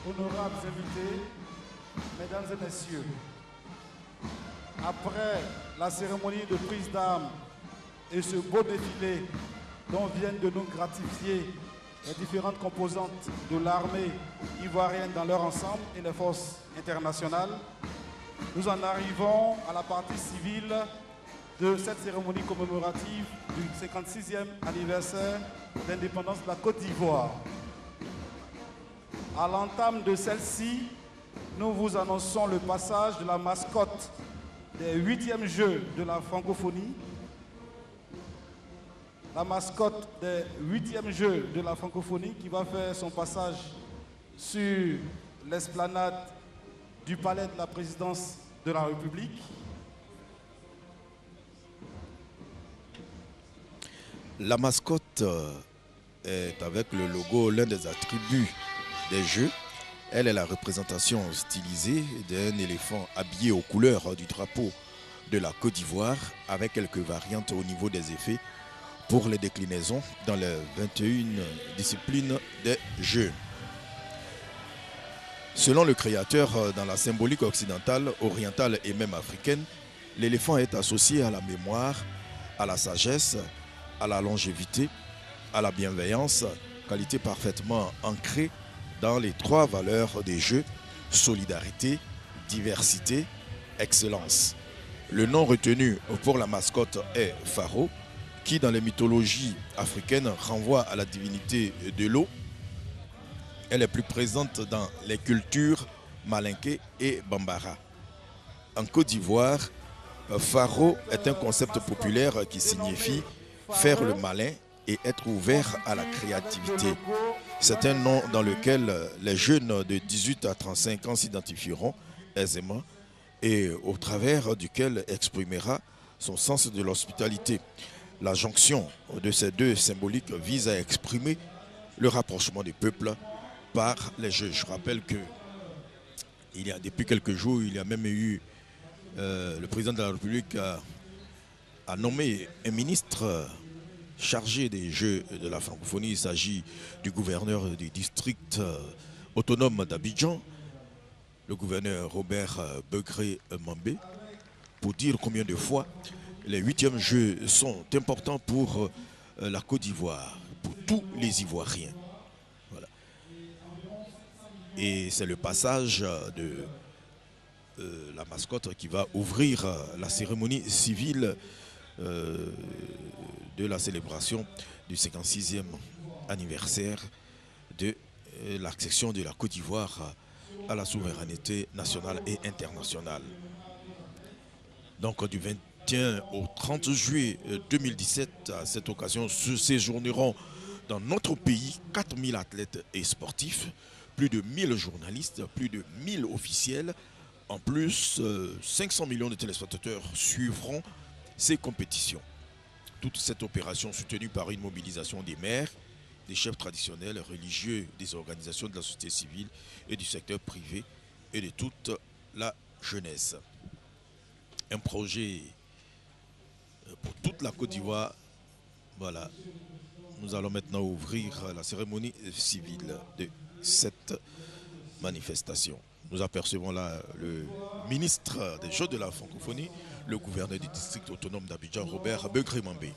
honorables invités, mesdames et messieurs, après la cérémonie de prise d'armes et ce beau défilé dont viennent de nous gratifier les différentes composantes de l'armée ivoirienne dans leur ensemble et les forces internationales, nous en arrivons à la partie civile de cette cérémonie commémorative du 56e anniversaire d'indépendance de la Côte d'Ivoire. À l'entame de celle-ci, nous vous annonçons le passage de la mascotte des 8e Jeux de la francophonie. La mascotte des 8e Jeux de la francophonie qui va faire son passage sur l'esplanade du palais de la présidence de la République. La mascotte est avec le logo, l'un des attributs des Jeux. Elle est la représentation stylisée d'un éléphant habillé aux couleurs du drapeau de la Côte d'Ivoire avec quelques variantes au niveau des effets pour les déclinaisons dans les 21 disciplines des Jeux. Selon le créateur, dans la symbolique occidentale, orientale et même africaine, l'éléphant est associé à la mémoire, à la sagesse, à la longévité, à la bienveillance, qualité parfaitement ancrée dans les trois valeurs des Jeux: solidarité, diversité, excellence. Le nom retenu pour la mascotte est Pharaon, qui dans les mythologies africaines renvoie à la divinité de l'eau. Elle est plus présente dans les cultures malinké et bambara. En Côte d'Ivoire, Pharaon est un concept populaire qui signifie faire le malin et être ouvert à la créativité. C'est un nom dans lequel les jeunes de 18 à 35 ans s'identifieront aisément et au travers duquel exprimera son sens de l'hospitalité. La jonction de ces deux symboliques vise à exprimer le rapprochement des peuples par les Jeux. Je rappelle que depuis quelques jours, il y a même eu le président de la République a nommé un ministre chargé des Jeux de la francophonie. Il s'agit du gouverneur du district autonome d'Abidjan, le gouverneur Robert Begré-Mambé, pour dire combien de fois les 8e Jeux sont importants pour la Côte d'Ivoire, pour tous les Ivoiriens. Voilà. Et c'est le passage de la mascotte qui va ouvrir la cérémonie civile de la célébration du 56e anniversaire de l'accession de la Côte d'Ivoire à la souveraineté nationale et internationale. Donc du 21 au 30 juillet 2017, à cette occasion, se séjourneront dans notre pays 4000 athlètes et sportifs, plus de 1000 journalistes, plus de 1000 officiels. En plus, 500 millions de téléspectateurs suivront ces compétitions. Toute cette opération soutenue par une mobilisation des maires, des chefs traditionnels, religieux, des organisations de la société civile et du secteur privé et de toute la jeunesse. Un projet pour toute la Côte d'Ivoire. Voilà. Nous allons maintenant ouvrir la cérémonie civile de cette manifestation. Nous apercevons là le ministre des Jeux de la francophonie, le gouverneur du district autonome d'Abidjan, Robert Begré-Mambé.